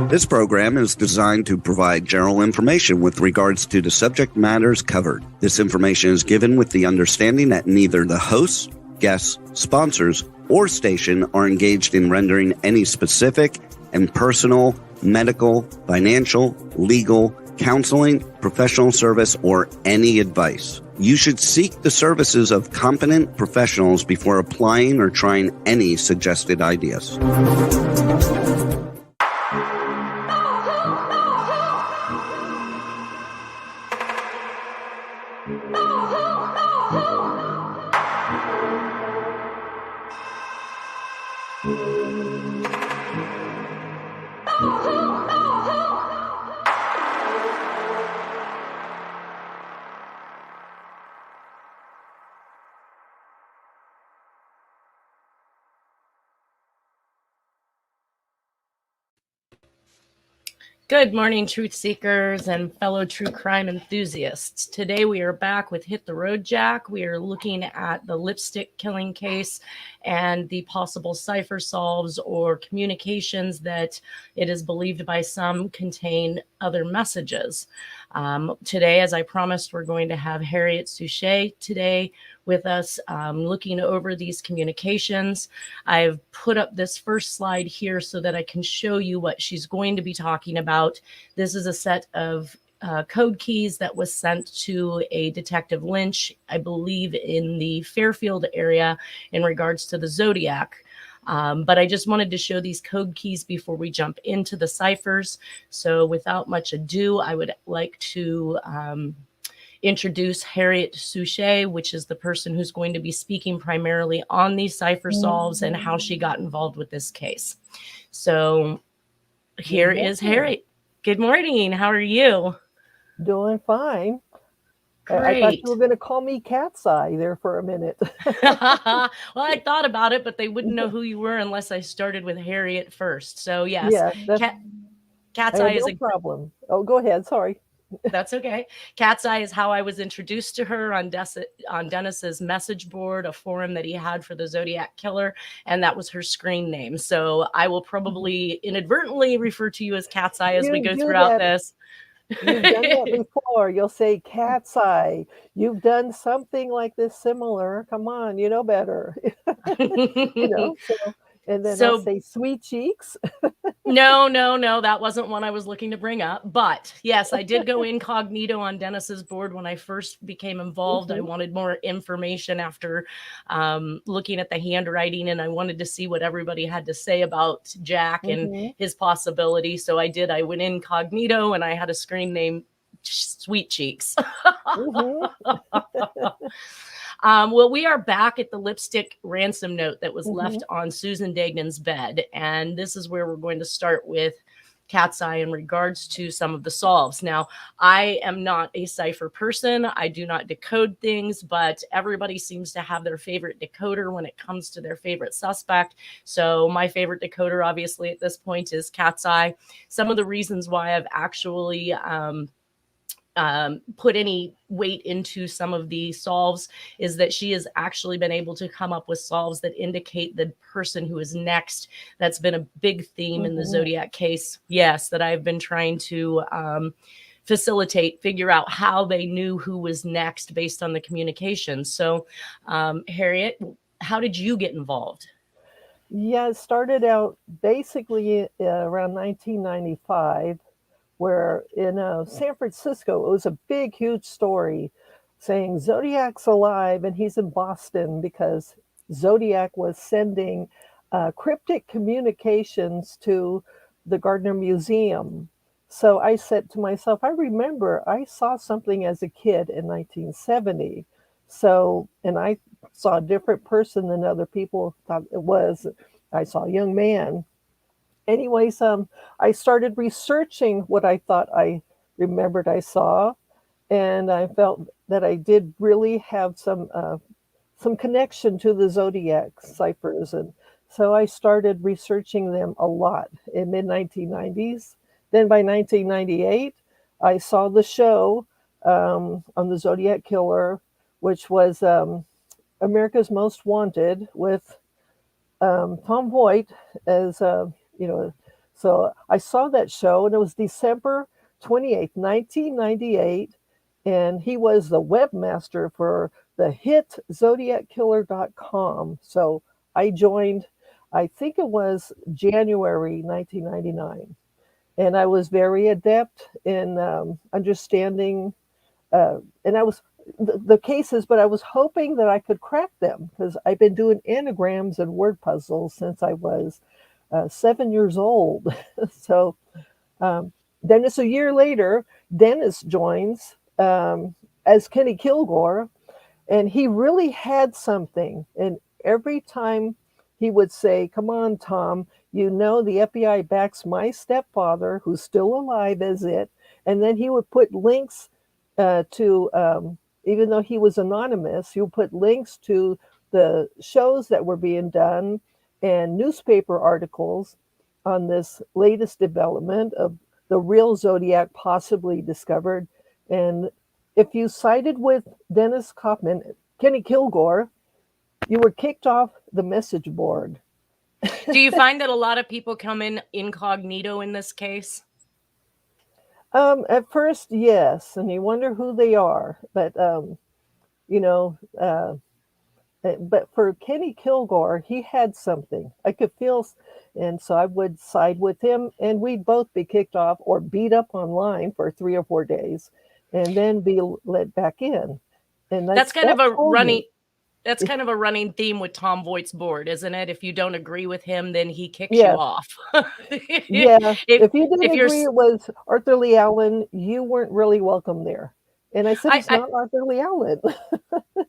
This program is designed to provide general information with regards to the subject matters covered. This information is given with the understanding that neither the hosts, guests, sponsors, or station are engaged in rendering any specific and personal, medical, financial, legal, counseling, professional service, or any advice. You should seek the services of competent professionals before applying or trying any suggested ideas. Good morning, truth seekers and fellow true crime enthusiasts. Today we are back with Hit the Road, Jack. We are looking at the lipstick killing case and the possible cipher solves or communications that it is believed by some contain other messages. Today, as I promised, we're going to have Harriette Sucher today with us looking over these communications. I've put up this first slide here so that I can show you what she's going to be talking about. This is a set of code keys that was sent to a Detective Lynch, I believe in the Fairfield area, in regards to the Zodiac. But I just wanted to show these code keys before we jump into the ciphers. So without much ado, I would like to introduce Harriette Sucher, which is the person who's going to be speaking primarily on these cipher solves and how she got involved with this case. So here is Harriette. Good morning. How are you? Doing fine. Great. I thought you were going to call me Cat's Eye there for a minute. Well, I thought about it, but they wouldn't know who you were unless I started with Harriette first. So yes, yeah, Cat's Eye is no problem. Oh, go ahead. Sorry. That's okay. Cat's Eye is how I was introduced to her on Dennis's message board, a forum that he had for the Zodiac killer, and that was her screen name. So I will probably inadvertently refer to you as Cat's Eye as we go throughout this. You've done that before. You'll say Cat's Eye. You've done something like this similar. Come on, you know better. And then I'll say Sweet Cheeks. No, that wasn't one I was looking to bring up. But yes, I did go incognito on Dennis's board when I first became involved. I wanted more information after looking at the handwriting, and I wanted to see what everybody had to say about Jack and his possibility. So I did. I went incognito, and I had a screen name, Sweet Cheeks. Well, we are back at the lipstick ransom note that was left on Susan Dagnan's bed. And this is where we're going to start with Cat's Eye in regards to some of the solves. Now, I am not a cipher person. I do not decode things, but everybody seems to have their favorite decoder when it comes to their favorite suspect. So my favorite decoder, obviously, at this point is Cat's Eye. Some of the reasons why I've actually put any weight into some of the solves is that she has actually been able to come up with solves that indicate the person who is next. That's been a big theme in the Zodiac case. Yes, that I've been trying to figure out how they knew who was next based on the communication. So Harriette, how did you get involved? Yeah, it started out basically around 1995. Where in San Francisco, it was a big, huge story saying Zodiac's alive and he's in Boston because Zodiac was sending cryptic communications to the Gardner Museum. So I said to myself, I remember I saw something as a kid in 1970. So, and I saw a different person than other people thought it was. I saw a young man. Anyways, I started researching what I thought I remembered I saw, and I felt that I did really have some connection to the Zodiac ciphers, and so I started researching them a lot in mid-1990s. Then by 1998, I saw the show on the Zodiac Killer, which was America's Most Wanted with Tom Voigt as So I saw that show, and it was December 28th, 1998, and he was the webmaster for the hit ZodiacKiller.com. So I joined, I think it was January 1999, and I was very adept in understanding, and I was the cases, but I was hoping that I could crack them because I've been doing anagrams and word puzzles since I was 7 years old. So um, Dennis, a year later, Dennis joins as Kenny Kilgore, and he really had something. And every time he would say, "Come on, Tom, you know the FBI backs my stepfather, who's still alive, as it." And then he would put links to, even though he was anonymous, he would put links to the shows that were being done and newspaper articles on this latest development of the real Zodiac possibly discovered. And if you sided with Dennis Kaufman, Kenny Kilgore, you were kicked off the message board. Do you find that a lot of people come in incognito in this case? At first, yes, and you wonder who they are, but you know, but for Kenny Kilgore, he had something. I could feel, and so I would side with him, and we'd both be kicked off or beat up online for 3 or 4 days, and then be let back in. And That's kind of that a told running me, that's kind of a running theme with Tom Voigt's board, isn't it? If you don't agree with him, then he kicks you yeah, off. yeah. if If you didn't if you're agree it was Arthur Lee Allen, you weren't really welcome there. And I said, it's I not Arthur Lee Allen.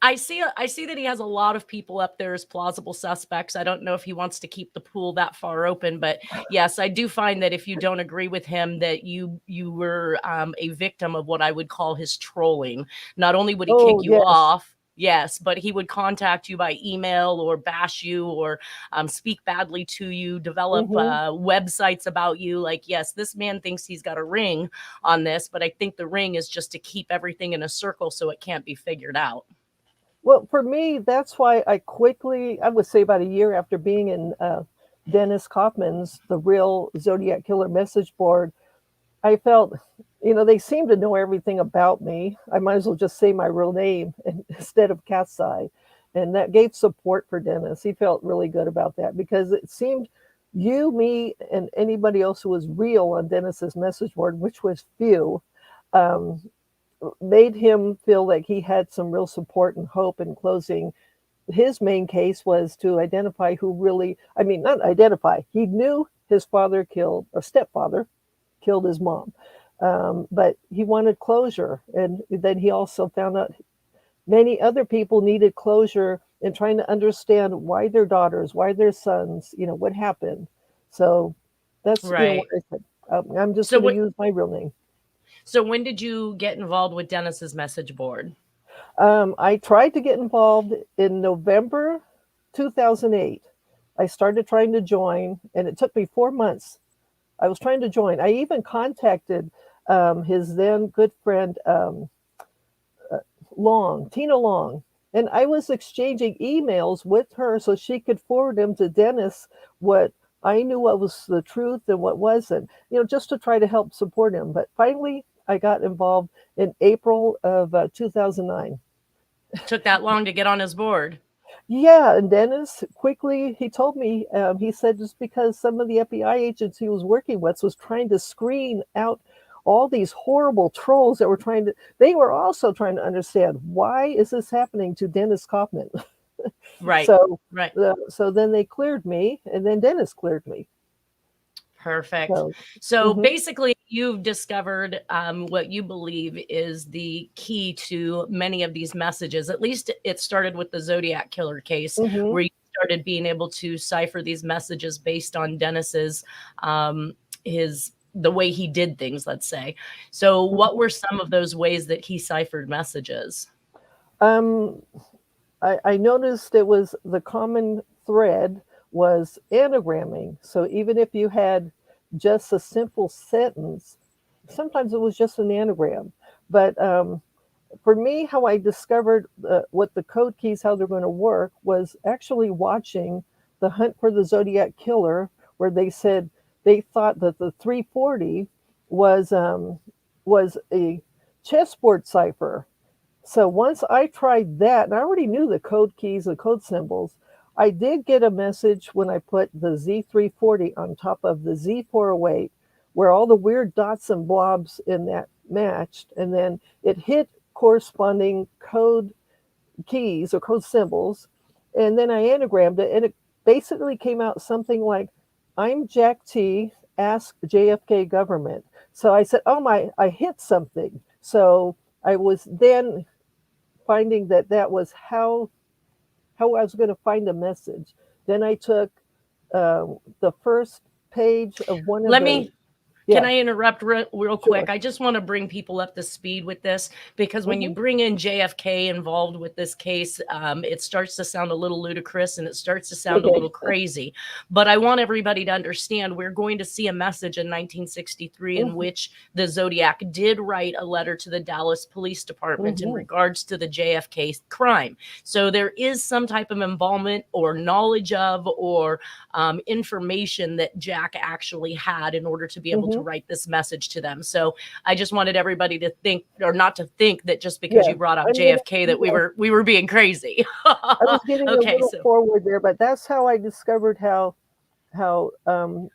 I see that he has a lot of people up there as plausible suspects. I don't know if he wants to keep the pool that far open, but yes, I do find that if you don't agree with him, that you were a victim of what I would call his trolling. Not only would he Oh, kick you yes. off, yes, but he would contact you by email or bash you or speak badly to you, develop Hmm. websites about you. Like, yes, this man thinks he's got a ring on this, but I think the ring is just to keep everything in a circle so it can't be figured out. Well, for me, that's why I would say about a year after being in Dennis Kaufman's The Real Zodiac Killer message board, I felt, they seem to know everything about me. I might as well just say my real name instead of Cat's Eye. And that gave support for Dennis. He felt really good about that because it seemed you, me, and anybody else who was real on Dennis's message board, which was few, um, made him feel like he had some real support and hope in closing. His main case was to identify who really, I mean, not identify, he knew his father killed, or stepfather killed his mom. But he wanted closure. And then he also found out many other people needed closure in trying to understand why their daughters, why their sons, what happened. So that's, what Right. I said. I'm just So going to what use my real name. So when did you get involved with Dennis's message board? I tried to get involved in November 2008. I started trying to join, and it took me 4 months. I was trying to join. I even contacted his then good friend, Tina Long, and I was exchanging emails with her so she could forward them to Dennis what I knew what was the truth and what wasn't, just to try to help support him. But finally, I got involved in April of 2009. Took that long to get on his board. Yeah, and Dennis quickly, he told me, he said just because some of the FBI agents he was working with was trying to screen out all these horrible trolls that were they were also trying to understand why is this happening to Dennis Kaufman. Right. So, Right. so then they cleared me, and then Dennis cleared me. Perfect. So Mhm. basically, you've discovered what you believe is the key to many of these messages. At least it started with the Zodiac killer case, Mhm. where you started being able to cipher these messages based on Dennis's the way he did things, let's say. So what Mhm. were some of those ways that he ciphered messages? Um, I noticed it was the common thread was anagramming. So even if you had just a simple sentence, sometimes it was just an anagram. But for me, how I discovered what the code keys, how they're going to work, was actually watching The Hunt for the Zodiac Killer, where they said they thought that the 340 was a chessboard cipher. So once I tried that, and I already knew the code keys, the code symbols, I did get a message when I put the Z340 on top of the Z408, where all the weird dots and blobs in that matched, and then it hit corresponding code keys or code symbols, and then I anagrammed it, and it basically came out something like, "I'm Jack T, ask JFK government." So I said, "Oh my, I hit something." So I was then finding that that was how I was going to find a message. Then I took the first page of one of Let the me yeah. Can I interrupt real quick? Sure. I just want to bring people up to speed with this, because when you Mhm. bring in JFK involved with this case, it starts to sound a little ludicrous and it starts to sound a Okay. little crazy. But I want everybody to understand we're going to see a message in 1963 in Mhm. which the Zodiac did write a letter to the Dallas Police Department in Mhm. regards to the JFK crime. So there is some type of involvement or knowledge of or information that Jack actually had in order to be able to Mhm. write this message to them. So I just wanted everybody to think, or not to think, that just because Yeah. you brought up I mean, JFK that we were being crazy. I was getting a Okay, little so forward there, but that's how I discovered how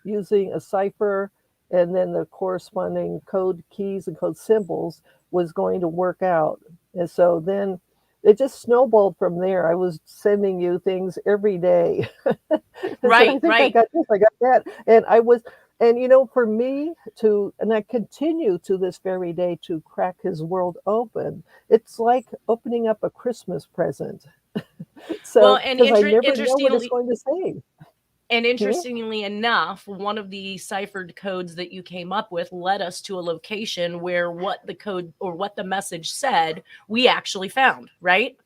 using a cipher and then the corresponding code keys and code symbols was going to work out. And so then it just snowballed from there. I was sending you things every day. I said, I right, think I right. got this, I got that. And I was, and you know, for me to, and I continue to this very day to crack his world open, it's like opening up a Christmas present. Well, So, because I never know what it's going to say. and Hmm? interestingly enough, one of the ciphered codes that you came up with led us to a location where what the code or what the message said, we actually found, right?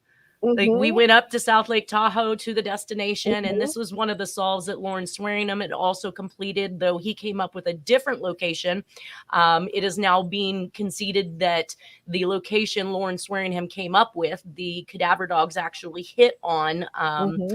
Like, we Hmm. went up to South Lake Tahoe to the destination, and Hmm. this was one of the solves that Lawrence Swearingham had also completed, though he came up with a different location. It is now being conceded that the location Lawrence Swearingham came up with, the cadaver dogs actually hit on Hmm.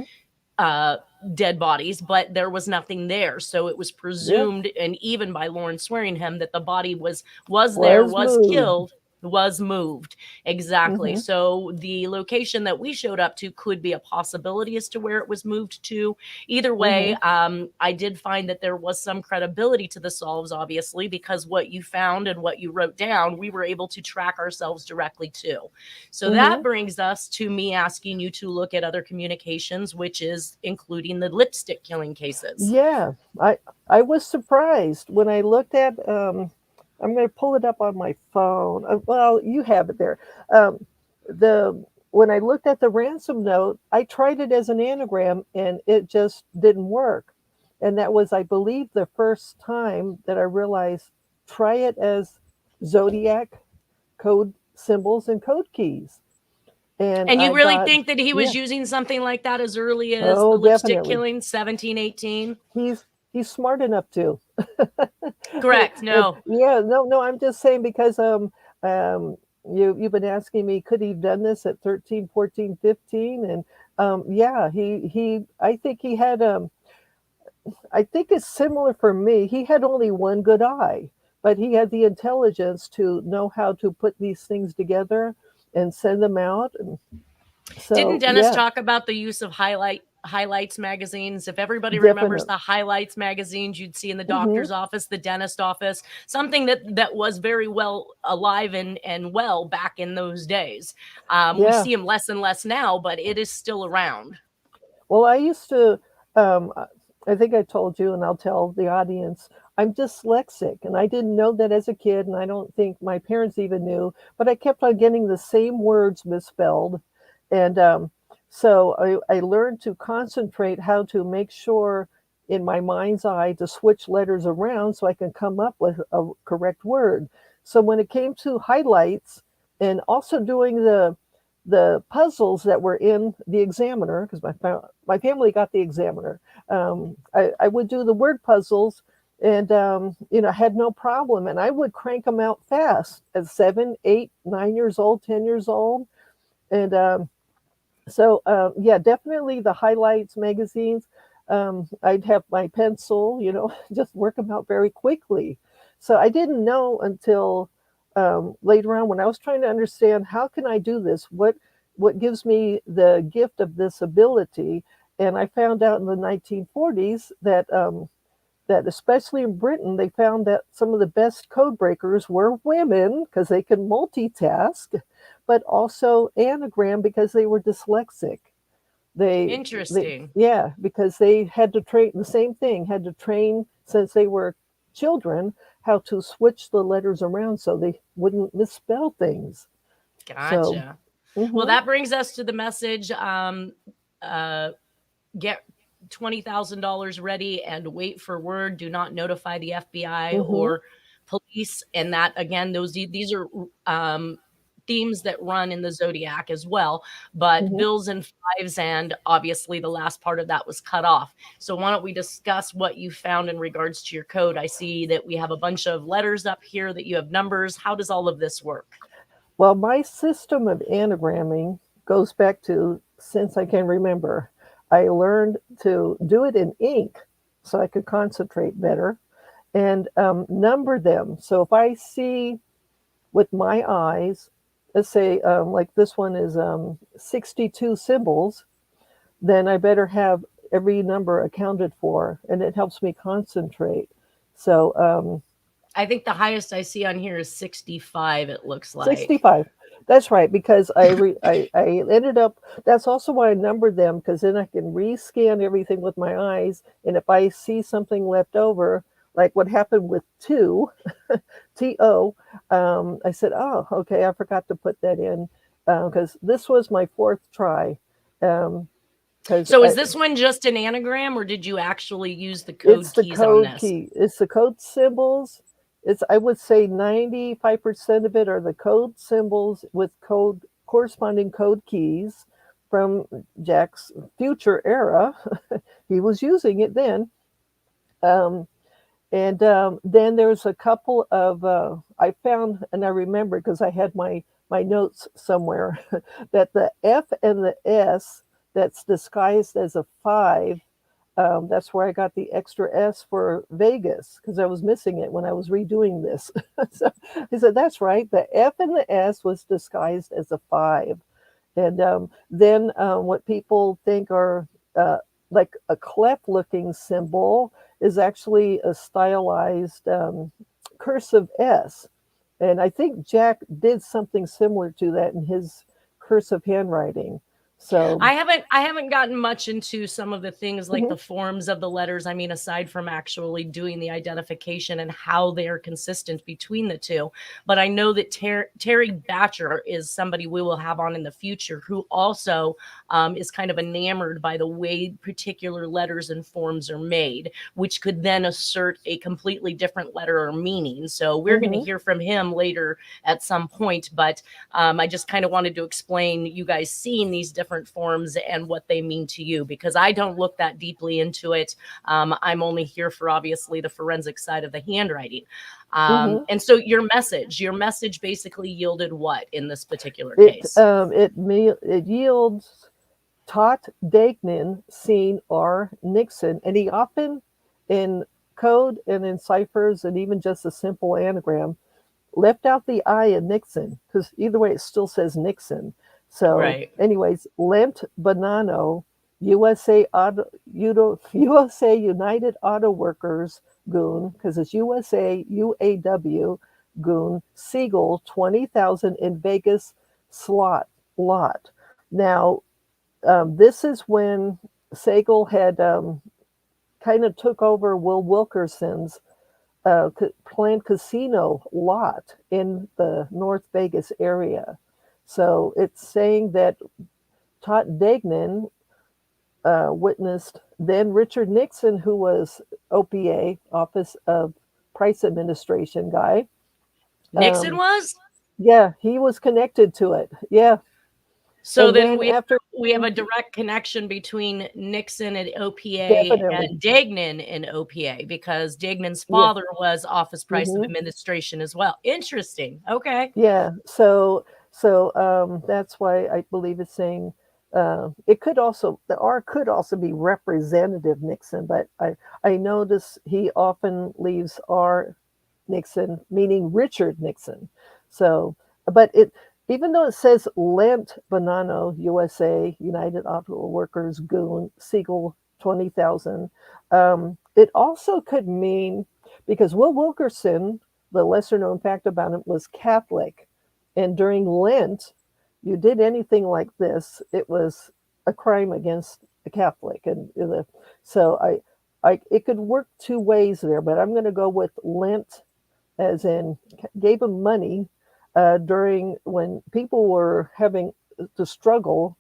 uh, dead bodies, but there was nothing there. So it was Yeah, presumed, and even by Lawrence Swearingham, that the body was there, was was moved. killed, was moved. Exactly. Hmm. So the location that we showed up to could be a possibility as to where it was moved to. Either way, Hmm. I did find that there was some credibility to the solves, obviously, because what you found and what you wrote down, we were able to track ourselves directly to. So that Hmm. brings us to me asking you to look at other communications, which is including the lipstick killing cases. Yeah, I was surprised when I looked at. I'm going to pull it up on my phone. Well, you have it there. The When I looked at the ransom note, I tried it as an anagram and it just didn't work. And that was, I believe, the first time that I realized try it as Zodiac code symbols and code keys. And And you I really got, think that he yeah, was using something like that as early as oh, the lipstick definitely. killing, 1718? He's smart enough to. Correct. No. Yeah, no, I'm just saying because um you've been asking me could he have done this at 13, 14, 15, and yeah, he I think he had I think it's similar for me. He had only one good eye, but he had the intelligence to know how to put these things together and send them out. And Didn't so, Dennis yeah, talk about the use of highlights magazines? If everybody remembers definitely. the highlights magazines you'd see in the Hmm. doctor's office, the dentist office, something that was very well alive and well back in those days. We Yeah. see them less and less now, but it is still around. Well, I used to, um, I think I told you, and I'll tell the audience, I'm dyslexic, and I didn't know that as a kid, and I don't think my parents even knew, but I kept on getting the same words misspelled. And so I learned to concentrate how to make sure in my mind's eye to switch letters around so I can come up with a correct word. So when it came to highlights and also doing the puzzles that were in the Examiner, because my family got the Examiner. I would do the word puzzles, and had no problem, and I would crank them out fast at 7, 8, 9 years old, 10 years old, and yeah, definitely the highlights magazines. I'd have my pencil, just work them out very quickly. So I didn't know until later on when I was trying to understand how can I do this? What gives me the gift of this ability? And I found out in the 1940s that especially in Britain, they found that some of the best code breakers were women because they can multitask, but also anagram because they were dyslexic. They Interesting. yeah, because they had to train the same thing, had to train since they were children how to switch the letters around so they wouldn't misspell things. So, Gotcha. Well, mhm, that brings us to the message. Get $20,000 ready and wait for word. Do not notify the FBI mhm, or police. And that again, these are themes that run in the Zodiac as well, but mhm. bills and fives, and obviously the last part of that was cut off. So why don't we discuss what you found in regards to your code? I see that we have a bunch of letters up here, that you have numbers. How does all of this work? Well, my system of anagramming goes back to since I can remember. I learned to do it in ink so I could concentrate better and number them. So if I see with my eyes, let's say like this one is 62 symbols, then I better have every number accounted for, and it helps me concentrate. So I think the highest I see on here is 65, it looks like. 65. That's right, because I ended up. That's also why I numbered them because then I can rescan everything with my eyes, and if I see something left over, like what happened with two, TO, I said, oh, okay, I forgot to put that in because this was my fourth try. Because So is this one just an anagram, or did you actually use the it's code the keys on code this? key. It's the code symbols. It's I would say 95% of it are the code symbols with code corresponding code keys from Jack's future era. He was using it then. Um, and then there's a couple of I found and I remember because I had my notes somewhere that the F and the S that's disguised as a 5, that's where I got the extra S for Vegas because I was missing it when I was redoing this. So I said, that's right. The F and the S was disguised as a 5. And then what people think are like a clef looking symbol is actually a stylized cursive S. And I think Jack did something similar to that in his cursive handwriting. So, I haven't gotten much into some of the things like mhm, the forms of the letters. I mean, aside from actually doing the identification and how they are consistent between the two. But I know that Terry Batcher is somebody we will have on in the future who also is kind of enamored by the way particular letters and forms are made, which could then assert a completely different letter or meaning. So we're going to mhm, hear from him later at some point. But I just kind of wanted to explain you guys seeing these different forms and what they mean to you, because I don't look that deeply into it. I'm only here for obviously the forensic side of the handwriting. mhm. And so your message basically yielded what in this particular It case? it yields Tot Dagnan seen R. Nixon, and he often in code and in ciphers and even just a simple anagram left out the I in Nixon because either way it still says Nixon. So, Right. anyways, Lent Bonanno, USA United Auto Workers Goon because it's USA UAW Goon Siegel 20,000 in Vegas slot lot. Now, this is when Siegel had kind of took over Will Wilkerson's planned casino lot in the North Vegas area. So it's saying that Todd Dagnan witnessed then Richard Nixon, who was OPA, Office of Price Administration guy. Nixon Um, was? yeah, he was connected to it. Yeah. So And then then we after, we have a direct connection between Nixon and OPA definitely. and Dagnan and OPA, because Dagnan's Yeah. father was Office Price of Hmm. Administration as well. Interesting. Okay. Yeah. So that's why I believe it's saying It could also, the R could also be Representative Nixon, but I notice he often leaves R Nixon, meaning Richard Nixon. So, but it, even though it says Lent Bonanno, USA, United Auto Workers, Goon, Siegel, 20,000, it also could mean, because Will Wilkerson, the lesser known fact about him, was Catholic. And during Lent, you did anything like this, it was a crime against a Catholic. And so it could work two ways there, but I'm going to go with Lent, as in gave him money during when people were having to struggle,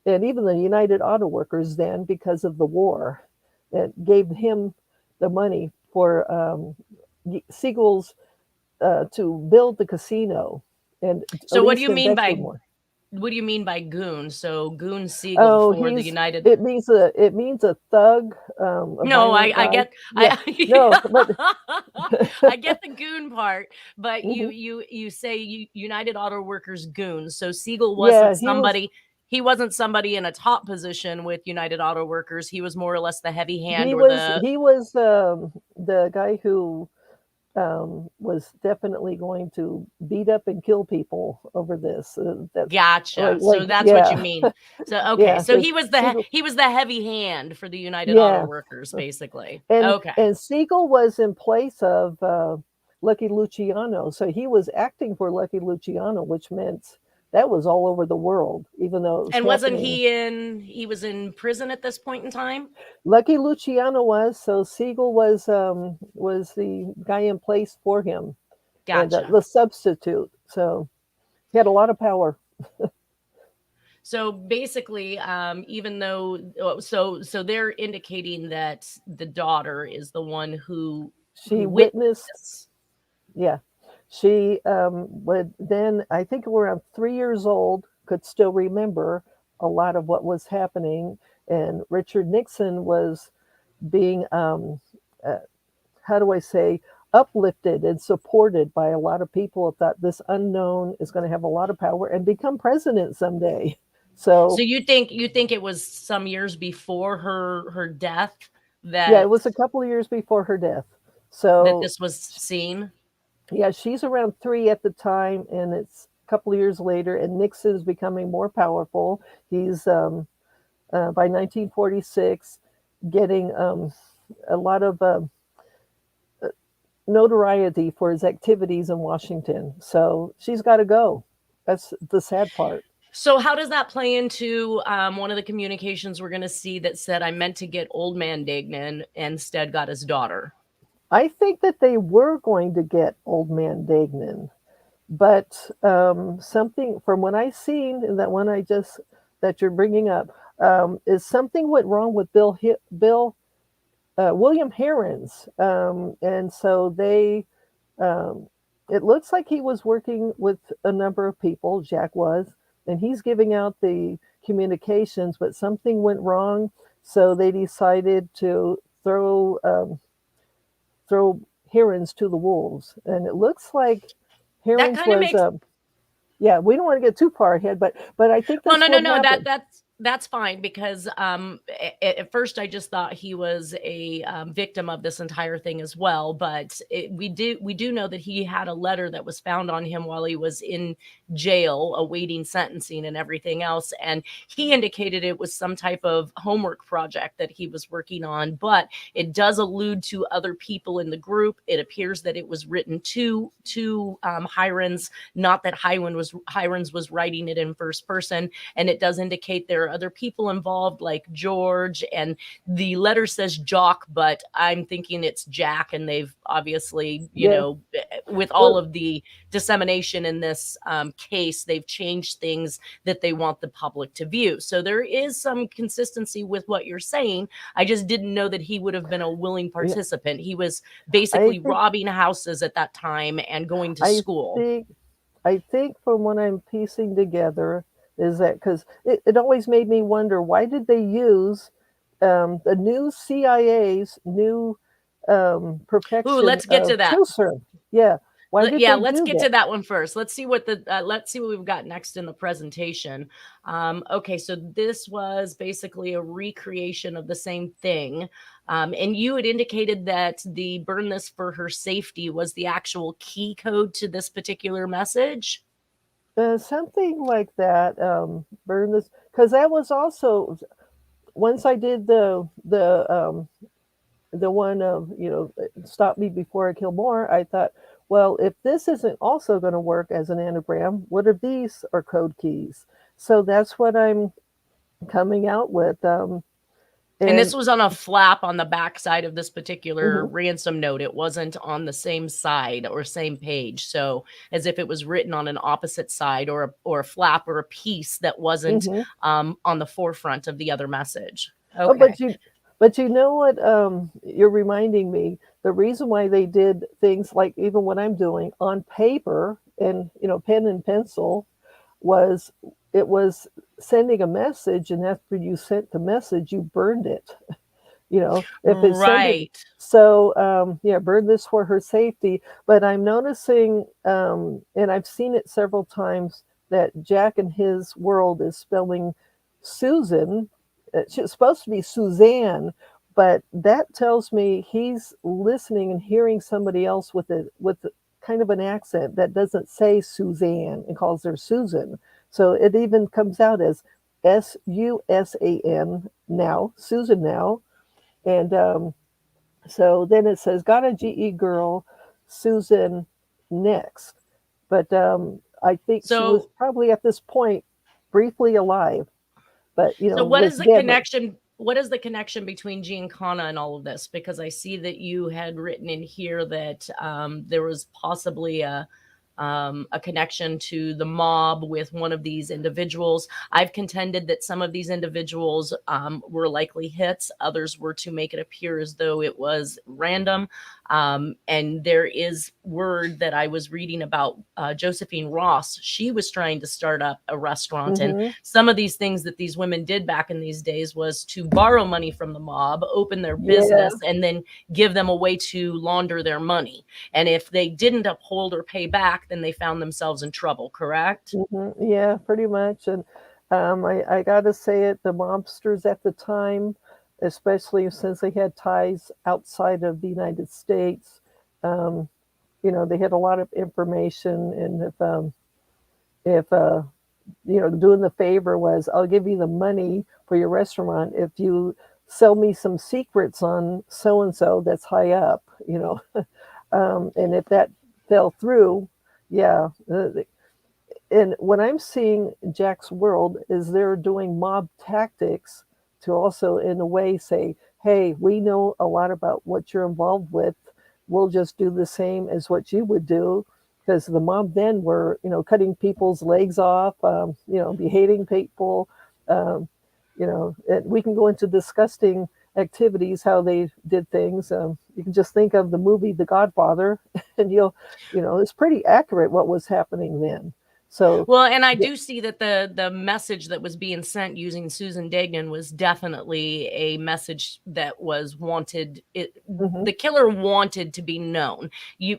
and even the United Auto Workers then, because of the war, that gave him the money for Siegel's to build the casino. And so what do you mean by goon? So Goon Siegel for the United. It means a thug. No, I get. Yeah. No, but I get the goon part, but Mhm. you say United Auto Workers goons. So Siegel wasn't somebody. He wasn't somebody in a top position with United Auto Workers. He was more or less the heavy hand, he or was the guy who was definitely going to beat up and kill people over this. Gotcha. So that's what you mean. So okay. Yeah, So he was Siegel, the heavy hand for the United Auto Workers, basically. Okay. And Siegel was in place of Lucky Luciano, so he was acting for Lucky Luciano, which meant that was all over the world, even though it was wasn't he was in prison at this point in time? Lucky Luciano was, so Siegel was the guy in place for him. Gotcha. And the substitute. So he had a lot of power. So basically, even though so they're indicating that the daughter is the one who witnessed. Yeah. She would then, I think around 3 years old, could still remember a lot of what was happening. And Richard Nixon was being, how do I say, uplifted and supported by a lot of people that thought this unknown is going to have a lot of power and become president someday. So you think it was some years before her death that? Yeah, it was a couple of years before her death. So that this was seen. Yeah, she's around 3 at the time, and it's a couple of years later, and Nixon's becoming more powerful. He's by 1946 getting a lot of notoriety for his activities in Washington. So she's got to go. That's the sad part. So how does that play into one of the communications we're going to see that said, I meant to get old man Dagnan and instead got his daughter? I think that they were going to get old man Dagnan, but something from what I've seen, and that one that you're bringing up, is something went wrong with William Harrance, and so they. It looks like he was working with a number of people. Jack was, and he's giving out the communications, but something went wrong, so they decided to throw Harrance to the wolves. And it looks like Harrance was yeah, we don't want to get too far ahead, but I think that's fine, because at first I just thought he was a victim of this entire thing as well. But we do know that he had a letter that was found on him while he was in jail awaiting sentencing and everything else, and he indicated it was some type of homework project that he was working on. But it does allude to other people in the group. It appears that it was written to Hirons, not that Hirons was writing it in first person, and it does indicate there are other people involved like George, and the letter says Jock, but I'm thinking it's Jack, and they've obviously, you know, with all of the dissemination in this case, they've changed things that they want the public to view. So there is some consistency with what you're saying. I just didn't know that he would have been a willing participant. He was basically robbing houses at that time and going to school. I think from what I'm piecing together is that, because it always made me wonder, why did they use the new CIA's new protection? Ooh, let's get to that. Children. Yeah, Why did Yeah, they let's do get that? to that one first. Let's see what we've got next in the presentation. Okay, so this was basically a recreation of the same thing. And you had indicated that the burn this for her safety was the actual key code to this particular message. Something like that. Burn this, because that was also once I did the one of stop me before I kill more. I thought, well, if this isn't also going to work as an anagram, what if these are code keys? So that's what I'm coming out with. And And this was on a flap on the back side of this particular mhm, ransom note. It wasn't on the same side or same page. So as if it was written on an opposite side, or a flap or a piece that wasn't mhm. on the forefront of the other message. Oh, Okay. but you know what? You're reminding me. The reason why they did things like even what I'm doing on paper and pen and pencil was it was sending a message, and after you sent the message, you burned it. If it's sending. Right. So yeah, burn this for her safety. But I'm noticing, and I've seen it several times, that Jack in his world is spelling Susan. It's supposed to be Suzanne, but that tells me he's listening and hearing somebody else with kind of an accent that doesn't say Suzanne and calls her Susan. So it even comes out as Susan now, Susan now. And so then it says, got a GE girl, Susan next. But I think she was So probably at this point briefly alive, but what was is the deadly. connection? What is the connection between Giancana and all of this? Because I see that you had written in here that there was possibly a connection to the mob with one of these individuals. I've contended that some of these individuals were likely hits. Others were to make it appear as though it was random. And there is word that I was reading about Josephine Ross. She was trying to start up a restaurant. And Mm-hmm. some of these things that these women did back in these days was to borrow money from the mob, open their Yeah. business, and then give them a way to launder their money. And if they didn't uphold or pay back, then they found themselves in trouble, correct? Yeah, pretty much. And I got to say it, the mobsters at the time, especially since they had ties outside of the United States, um, they had a lot of information. And if doing the favor was, I'll give you the money for your restaurant if you sell me some secrets on so and so that's high up, and if that fell through, yeah. And what I'm seeing Jack's world is they're doing mob tactics to also, in a way, say, hey, we know a lot about what you're involved with. We'll just do the same as what you would do. Because the mob then were, cutting people's legs off, beheading people. Um, and we can go into disgusting activities, how they did things. You can just think of the movie The Godfather, and it's pretty accurate what was happening then. So, Well, and I do see that the message that was being sent using Susan Degnan was definitely a message that was wanted. mhm, The killer wanted to be known.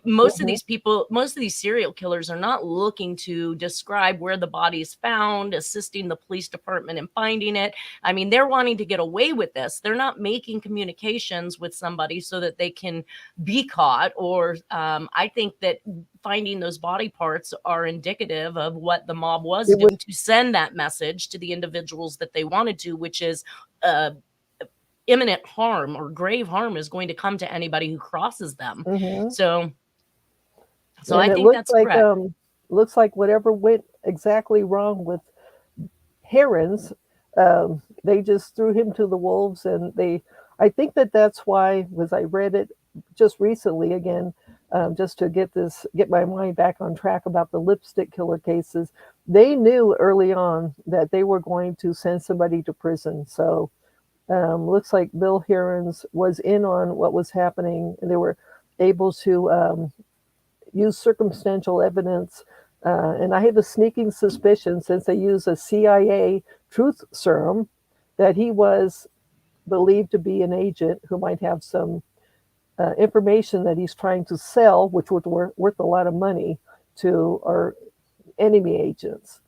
Most of mhm. these people, most of these serial killers are not looking to describe where the body is found, assisting the police department in finding it. I mean, they're wanting to get away with this. They're not making communications with somebody so that they can be caught. Or I think that finding those body parts are indicative of what the mob was It was. doing to send that message to the individuals that they wanted to, which is imminent harm or grave harm is going to come to anybody who crosses them. Mhm. So And I it think that's correct. looks like whatever went exactly wrong with Herons, they just threw him to the wolves. And I think that's why, was I read it just recently again, just to get my mind back on track about the lipstick killer cases. They knew early on that they were going to send somebody to prison. So looks like Bill Herons was in on what was happening, and they were able to use circumstantial evidence. And I have a sneaking suspicion, since they use a CIA truth serum, that he was believed to be an agent who might have some information that he's trying to sell, which was worth a lot of money to our enemy agents.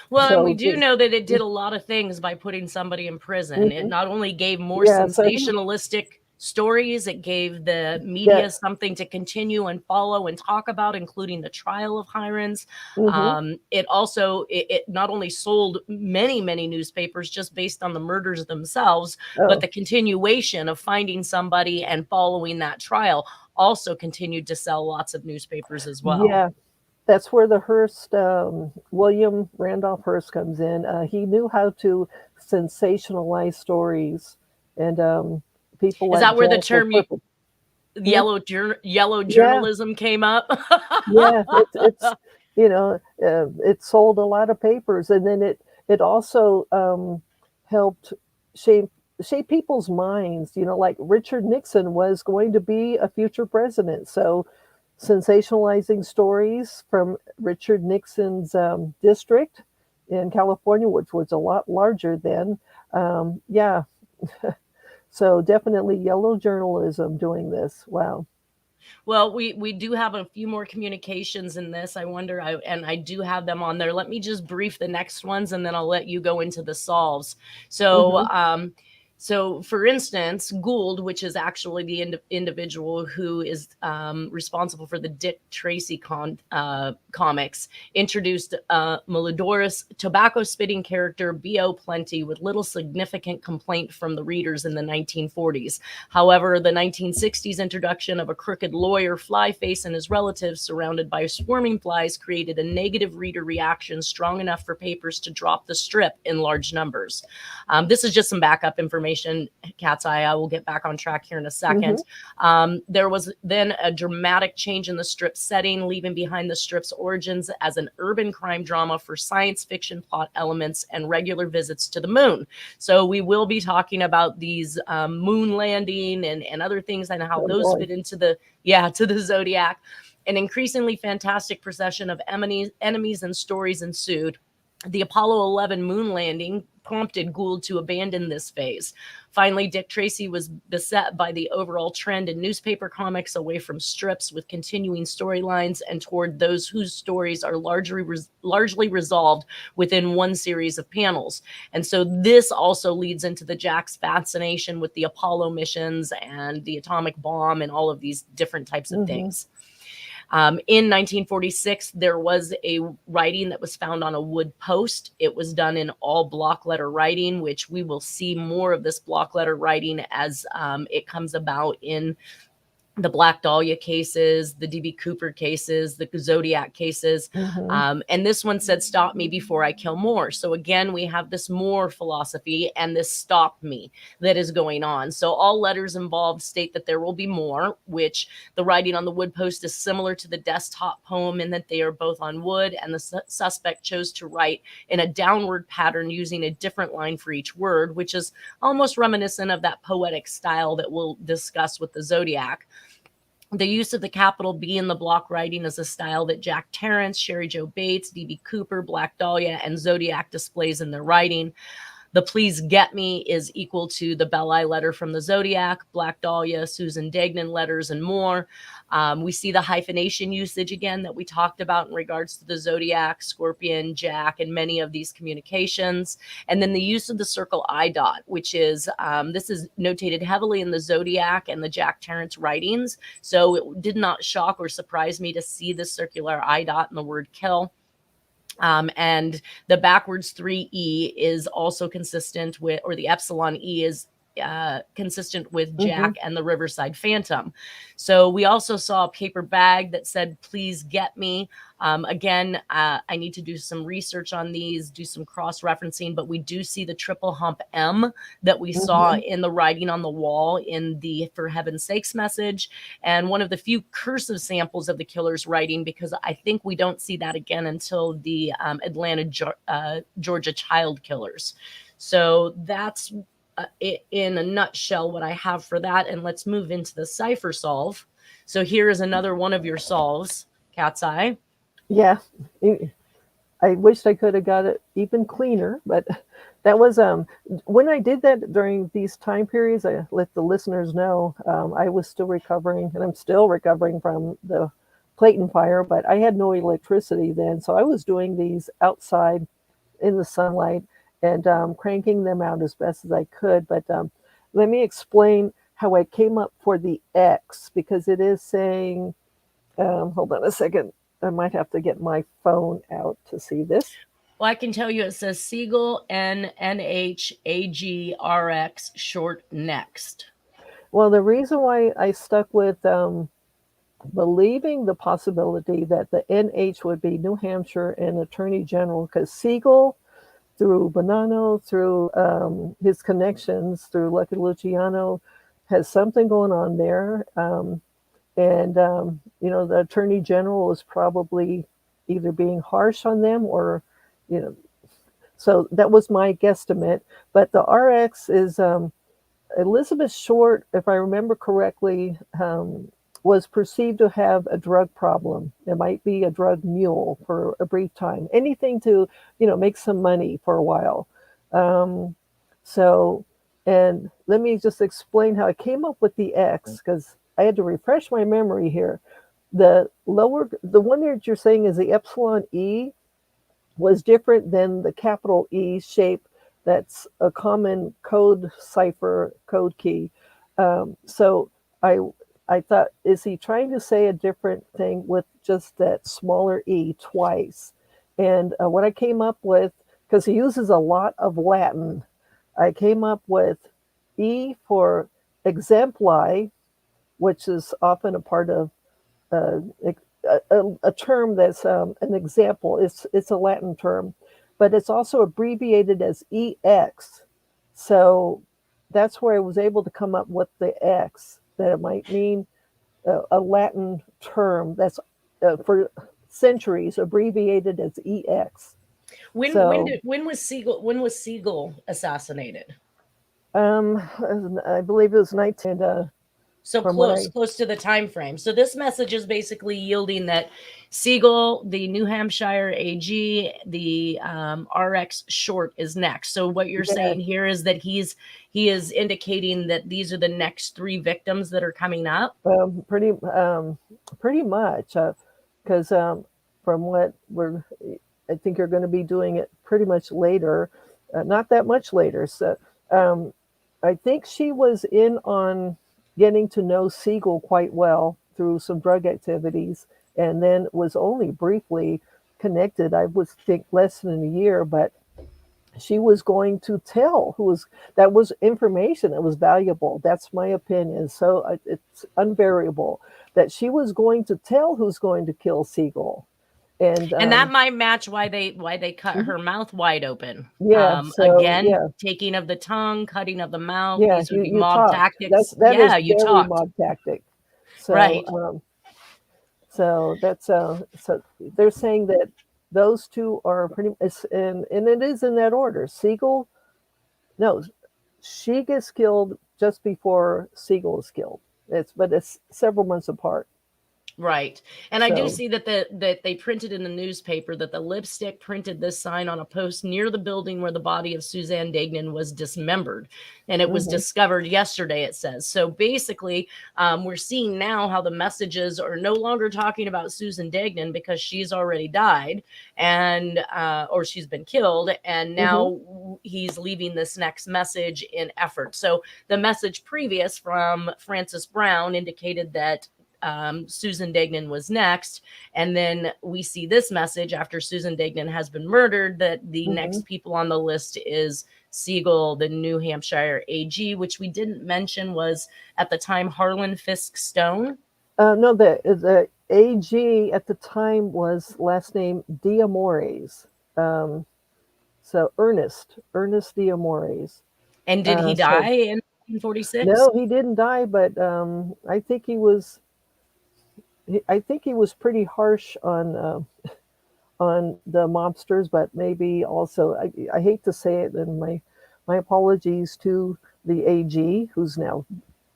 Well, and we do know that it did a lot of things by putting somebody in prison. It not only gave more sensationalistic stories, it gave the media something to continue and follow and talk about, including the trial of Hirons. It also, it not only sold many, many newspapers just based on the murders themselves, but the continuation of finding somebody and following that trial also continued to sell lots of newspapers as well. Yeah. That's where the Hearst, William Randolph Hearst comes in. He knew how to sensationalize stories, and people. Is that where the term yellow journalism came up? Yeah, it's it sold a lot of papers, and then it also helped shape people's minds. Like Richard Nixon was going to be a future president, so sensationalizing stories from Richard Nixon's district in California, which was a lot larger then. So definitely yellow journalism doing this. Wow. Well, we do have a few more communications in this. I wonder, and I do have them on there. Let me just brief the next ones, and then I'll let you go into the solves. So, So, for instance, Gould, which is actually the individual who is responsible for the Dick Tracy comics, introduced a malodorous, tobacco-spitting character, B.O. Plenty, with little significant complaint from the readers in the 1940s. However, the 1960s introduction of a crooked lawyer, Flyface, and his relatives surrounded by swarming flies created a negative reader reaction strong enough for papers to drop the strip in large numbers. This is just some backup information. Cat's Eye. I will get back on track here in a second. There was then a dramatic change in the strip setting, leaving behind the strip's origins as an urban crime drama for science fiction plot elements and regular visits to the moon. So we will be talking about these moon landing and other things and how those fit into the Zodiac. An increasingly fantastic procession of enemies and stories ensued. The Apollo 11 moon landing prompted Gould to abandon this phase. Finally, Dick Tracy was beset by the overall trend in newspaper comics away from strips with continuing storylines and toward those whose stories are largely resolved within one series of panels. And so this also leads into the Jack's fascination with the Apollo missions and the atomic bomb and all of these different types of things. In 1946, there was a writing that was found on a wood post. It was done in all block letter writing, which we will see more of this block letter writing as it comes about in the Black Dahlia cases, the D.B. Cooper cases, the Zodiac cases. And this one said, "Stop me before I kill more." So again, we have this more philosophy and this stop me that is going on. So all letters involved state that there will be more, which the writing on the wood post is similar to the desktop poem in that they are both on wood, and the suspect chose to write in a downward pattern using a different line for each word, which is almost reminiscent of that poetic style that we'll discuss with the Zodiac. The use of the capital B in the block writing is a style that Jack Tarrance, Sherry Jo Bates, D.B. Cooper, Black Dahlia, and Zodiac displays in their writing. The "Please Get Me" is equal to the Belle letter from the Zodiac, Black Dahlia, Susan Degnan letters, and more. We see the hyphenation usage again that we talked about in regards to the Zodiac, Scorpion, Jack, and many of these communications. And then the use of the circle I dot, which is, this is notated heavily in the Zodiac and the Jack Tarrance writings. So it did not shock or surprise me to see the circular I dot in the word kill. And the backwards 3E is also consistent with, or the epsilon E is consistent with Jack and the Riverside Phantom. So we also saw a paper bag that said, "Please get me." Again, I need to do some research on these, do some cross-referencing, but we do see the triple hump M that we saw in the writing on the wall in the "For Heaven's Sakes" message, and one of the few cursive samples of the killer's writing, because I think we don't see that again until the Atlanta, Georgia child killers. So that's in a nutshell what I have for that. And let's move into the cipher solve. So here is another one of your solves, Cat's Eye. Yeah, I wish I could have got it even cleaner, but That was when I did that during these time periods. I let the listeners know I was still recovering, and I'm still recovering from the Clayton fire. But I had no electricity then, so I was doing these outside in the sunlight and cranking them out as best as I could. But let me explain how I came up for the X, because it is saying. Hold on a second. I might have to get my phone out to see this. Well, I can tell you it says Siegel NNHAGRX short next. Well, the reason why I stuck with believing the possibility that the NH would be New Hampshire and Attorney General, because Siegel, through Bonanno, through his connections, through Lucky Luciano, has something going on there. And the Attorney General is probably either being harsh on them or, so that was my guesstimate. But the RX is Elizabeth Short, if I remember correctly, was perceived to have a drug problem. It might be a drug mule for a brief time, anything to, make some money for a while. And let me just explain how I came up with the X, because I had to refresh my memory here. The one that you're saying is the epsilon E was different than the capital E shape. That's a common code cipher code key. So I thought, is he trying to say a different thing with just that smaller E twice? And what I came up with, because he uses a lot of Latin, I came up with E for exempli, which is often a part of a term that's an example. It's a Latin term, but it's also abbreviated as EX. So that's where I was able to come up with the X, that it might mean a Latin term that's for centuries abbreviated as EX. When was Siegel assassinated? I believe it was 19. So close to the time frame. So this message is basically yielding that Siegel, the New Hampshire AG, the RX short is next. So what you're saying here is that he is indicating that these are the next 3 victims that are coming up. Pretty much, because from what I think you're going to be doing it pretty much later, not that much later. So I think she was in on getting to know Siegel quite well through some drug activities, and then was only briefly connected. I would think less than a year, but she was going to tell that was information that was valuable. That's my opinion. So it's unvariable that she was going to tell who's going to kill Siegel. And that might match why they cut her mouth wide open. Yeah. Taking of the tongue, cutting of the mouth. Yeah, these would be mob tactics. That is you very talked. mob tactic. So, right. So that's so they're saying that those 2 are pretty, and it is in that order. Siegel, no, she gets killed just before Siegel is killed. But it's several months apart. Right. And I do see that that they printed in the newspaper that the lipstick printed this sign on a post near the building where the body of Suzanne Degnan was dismembered. And it was discovered yesterday, it says. So basically, we're seeing now how the messages are no longer talking about Susan Degnan because she's already died and or she's been killed. And now he's leaving this next message in effort. So the message previous from Francis Brown indicated that Susan Degnan was next, and then we see this message after Susan Degnan has been murdered that the next people on the list is Siegel, the New Hampshire AG, which we didn't mention was at the time Harlan Fisk Stone. No, the AG at the time was last name D'Amores. So Ernest D'Amores. And did he die in 1946? No, he didn't die, but I think he was pretty harsh on the mobsters, but maybe also I hate to say it, and my apologies to the AG, who's now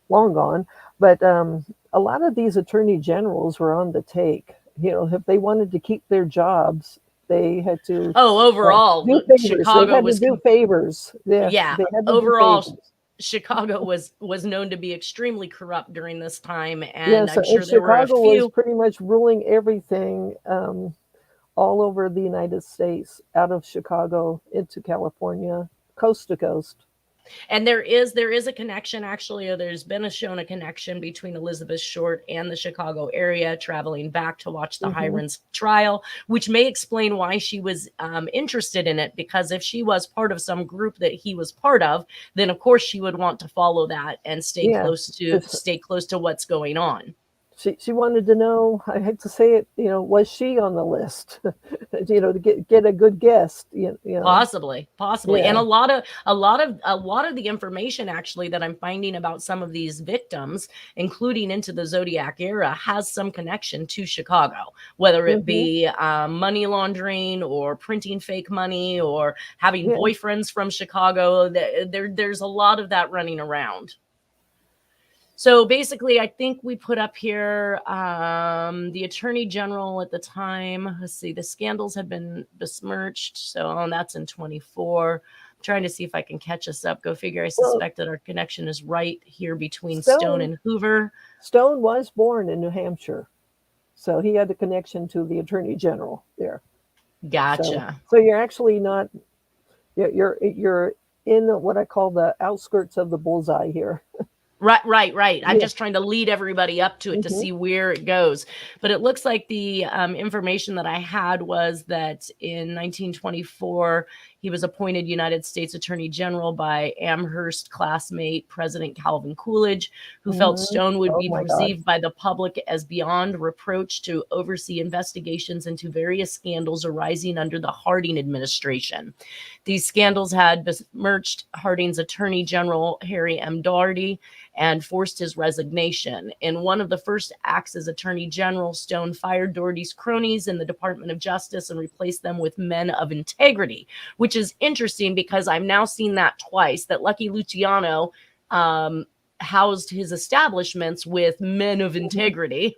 long gone, but a lot of these attorney generals were on the take. If they wanted to keep their jobs, They had to overall, do favors. Chicago they had was to do favors. yeah. They had to Overall, do favors. Chicago was known to be extremely corrupt during this time, Yeah, and so I'm sure there were a Chicago was few. pretty much ruling everything all over the United States, out of Chicago into California, coast to coast. And there is a connection, actually, or there's been shown a connection between Elizabeth Short and the Chicago area, traveling back to watch the Hirons trial, which may explain why she was interested in it, because if she was part of some group that he was part of, then of course she would want to follow that and stay close to what's going on. She wanted to know, I hate to say it, was she on the list? To get a good guess. Possibly. Yeah. And a lot of the information actually that I'm finding about some of these victims, including into the Zodiac era, has some connection to Chicago, whether it be money laundering or printing fake money or having boyfriends from Chicago. There's a lot of that running around. So basically, I think we put up here the attorney general at the time. Let's see, the scandals had been besmirched. So that's in 24. I'm trying to see if I can catch us up. Go figure. I suspect that our connection is right here between Stone and Hoover. Stone was born in New Hampshire, so he had a connection to the attorney general there. Gotcha. So you're actually not. You're in what I call the outskirts of the bullseye here. Right. I'm just trying to lead everybody up to it to see where it goes. But it looks like the information that I had was that in 1924, he was appointed United States Attorney General by Amherst classmate President Calvin Coolidge, who felt Stone would be perceived by the public as beyond reproach to oversee investigations into various scandals arising under the Harding administration. These scandals had besmirched Harding's Attorney General, Harry M. Daugherty, and forced his resignation. In one of the first acts as Attorney General, Stone fired Daugherty's cronies in the Department of Justice and replaced them with men of integrity, which is interesting because I've now seen that twice, that Lucky Luciano housed his establishments with men of integrity.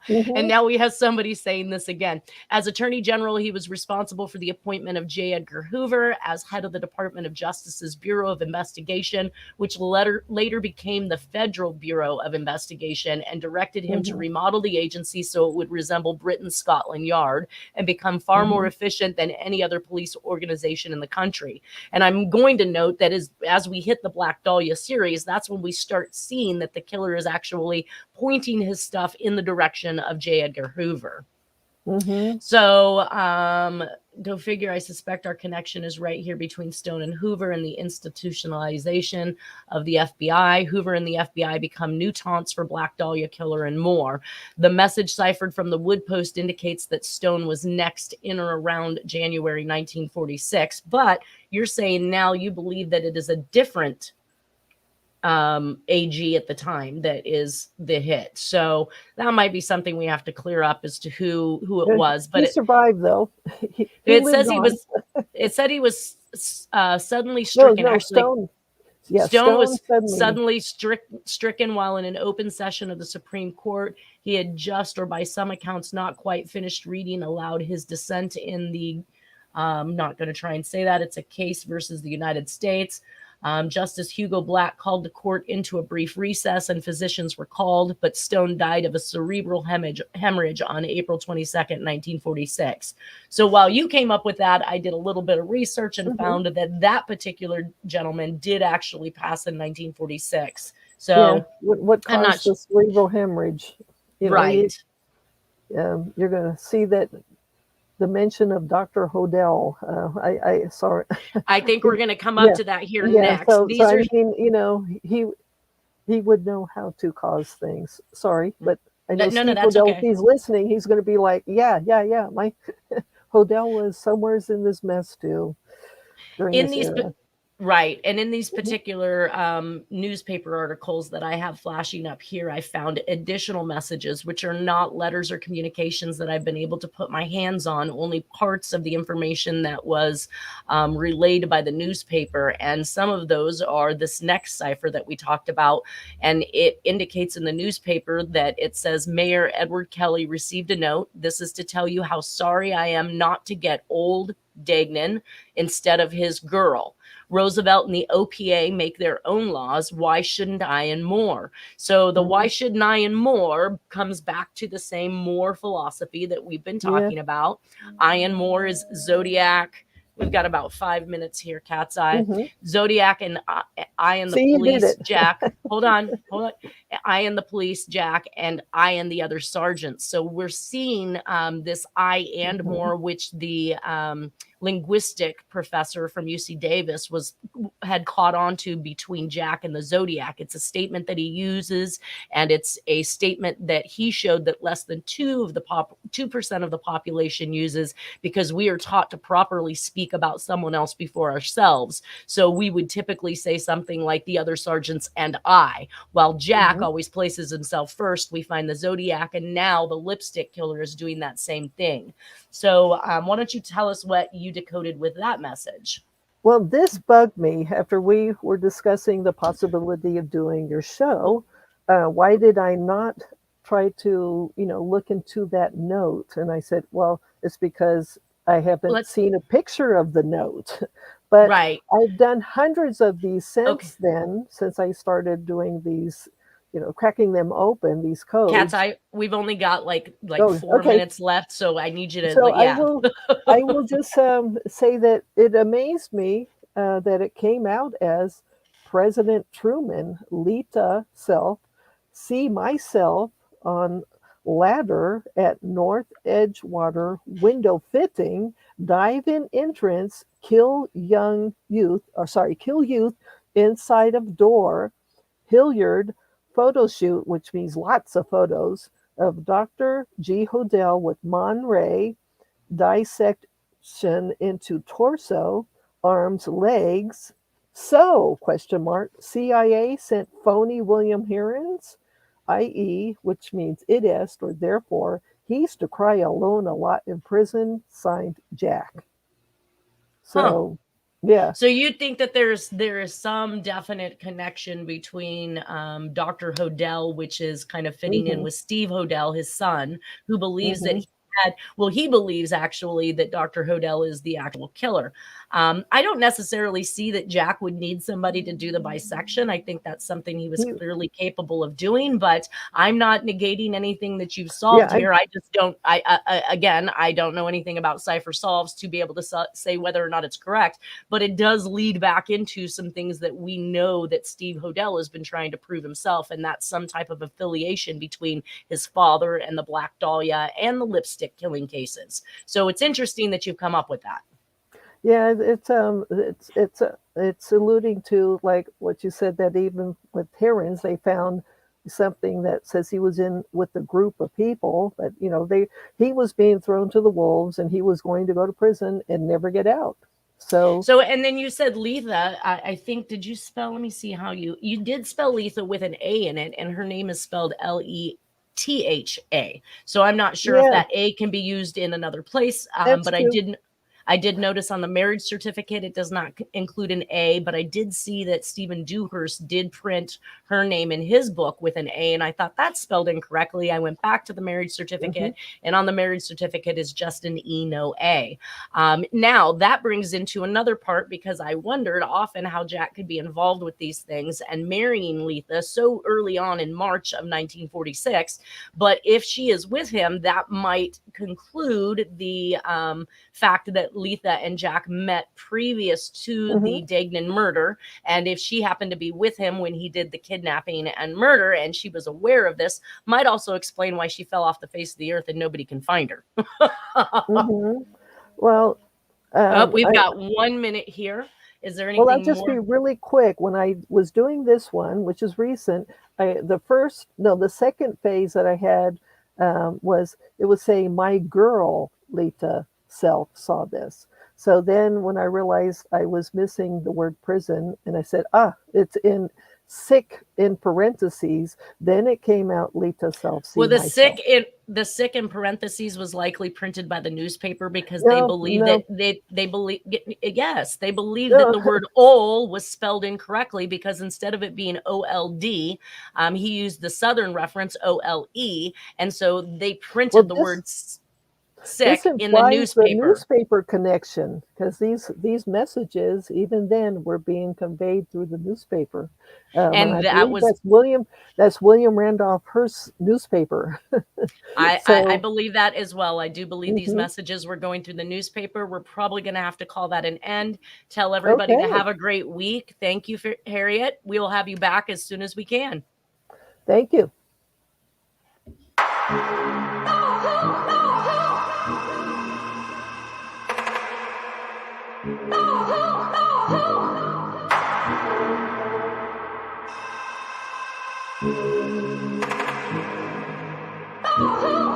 And now we have somebody saying this again. As Attorney General, he was responsible for the appointment of J. Edgar Hoover as head of the Department of Justice's Bureau of Investigation, which later became the Federal Bureau of Investigation, and directed him to remodel the agency so it would resemble Britain's Scotland Yard and become far more efficient than any other police organization in the country. And I'm going to note that as we hit the Black Dahlia series, that's when we start seeing that the killer is actually pointing his stuff in the direction of J. Edgar Hoover. So go figure. I suspect our connection is right here between Stone and Hoover and the institutionalization of the FBI. Hoover and the FBI become new taunts for Black Dahlia killer and more. The message ciphered from the Wood Post indicates that Stone was next in or around January 1946. But you're saying now you believe that it is a different AG at the time that is the hit. So that might be something we have to clear up as to who it was. But he survived though. It said he was suddenly stricken. No, actually, Stone was suddenly stricken while in an open session of the Supreme Court. He had just, or by some accounts, not quite finished reading aloud his dissent in the not going to try and say that. It's a case versus the United States. Justice Hugo Black called the court into a brief recess and physicians were called, but Stone died of a cerebral hemorrhage on April 22nd, 1946. So while you came up with that, I did a little bit of research and found that particular gentleman did actually pass in 1946. So what caused the cerebral hemorrhage? Right. You're going to see that the mention of Dr. Hodel. Sorry. I think we're going to come up to that here next. He would know how to cause things. Sorry, but I know Steve that's Hodel, okay. if he's listening, he's going to be like, yeah. My Hodel was somewhere in this mess too. Right. And in these particular newspaper articles that I have flashing up here, I found additional messages, which are not letters or communications that I've been able to put my hands on, only parts of the information that was relayed by the newspaper. And some of those are this next cipher that we talked about. And it indicates in the newspaper that it says, Mayor Edward Kelly received a note. This is to tell you how sorry I am not to get old Dagnan instead of his girl. Roosevelt and the OPA make their own laws. Why shouldn't I and more? So the why shouldn't I and more comes back to the same more philosophy that we've been talking about. I and more is Zodiac. We've got about 5 minutes here, Cat's Eye. Zodiac and I and the police, Jack. Hold on. I and the police, Jack, and I and the other sergeants. So we're seeing this I and more, which the linguistic professor from UC Davis had caught on to between Jack and the Zodiac. It's a statement that he uses, and it's a statement that he showed that less than 2% of the population uses, because we are taught to properly speak about someone else before ourselves. So we would typically say something like the other sergeants and I, while Jack always places himself first. We find the Zodiac, and now the lipstick killer is doing that same thing. So why don't you tell us what you decoded with that message? Well, this bugged me after we were discussing the possibility of doing your show. Why did I not try to, look into that note? And I said, well, it's because I haven't seen a picture of the note. But I've done hundreds of these since then, since I started doing these, cracking them open, these codes. Cat's Eye, we've only got like 4 minutes left, so I need you to. So I will just say that it amazed me that it came out as President Truman, Lita self, see myself on ladder at North Edgewater window fitting, dive in entrance, kill youth inside of door, Hilliard photo shoot, which means lots of photos of Dr. G. Hodel with Monray, dissection into torso, arms, legs. So, ? CIA sent phony William Herons, i.e., which means it est, or therefore, he used to cry alone a lot in prison, signed Jack. So, yeah. So you think that there is some definite connection between Dr. Hodel, which is kind of fitting in with Steve Hodel, his son, who believes that he believes actually that Dr. Hodel is the actual killer. I don't necessarily see that Jack would need somebody to do the bisection. I think that's something he was clearly capable of doing, but I'm not negating anything that you've solved here. I just don't, I don't know anything about Cipher solves to be able to say whether or not it's correct, but it does lead back into some things that we know that Steve Hodel has been trying to prove himself, and that's some type of affiliation between his father and the Black Dahlia and the lipstick killing cases. So it's interesting that you've come up with that. Yeah, it's alluding to like what you said, that even with Terrance, they found something that says he was in with a group of people, but he was being thrown to the wolves, and he was going to go to prison and never get out. So and then you said Letha. I think, did you spell? Let me see how you did spell Letha with an A in it, and her name is spelled Letha. So I'm not sure if that A can be used in another place, but I did notice on the marriage certificate, it does not include an A, but I did see that Stephen Dewhurst did print her name in his book with an A, and I thought that's spelled incorrectly. I went back to the marriage certificate, and on the marriage certificate is just an E, no A. Now, that brings into another part, because I wondered often how Jack could be involved with these things and marrying Letha so early on in March of 1946, but if she is with him, that might conclude the fact that Letha and Jack met previous to the Dagnan murder. And if she happened to be with him when he did the kidnapping and murder, and she was aware of this, might also explain why she fell off the face of the earth and nobody can find her. Well, we've got 1 minute here. Is there anything Well, I'll just be really quick. When I was doing this one, which is recent, the second phase that I had was saying my girl, Lita self, saw this. So then when I realized I was missing the word prison, and I said, it's in sick in parentheses, then it came out Lita self, see Well, the myself. sick in parentheses was likely printed by the newspaper because they No, believe no, that they believe they believe that no. the word "ol" was spelled incorrectly, because instead of it being OLD, he used the Southern reference OLE, and so they printed Well, the this word sick in the implies the newspaper. newspaper connection, because these messages, even then, were being conveyed through the newspaper, and And I that believe was that's William Randolph Hearst's newspaper. I So, believe that as well. I do believe these mhm. messages were going through the newspaper. We're probably going to have to call that an end. Tell everybody to Okay, have a great week. Thank you, Harriette. We will have you back as soon as we can. thank you. Oh,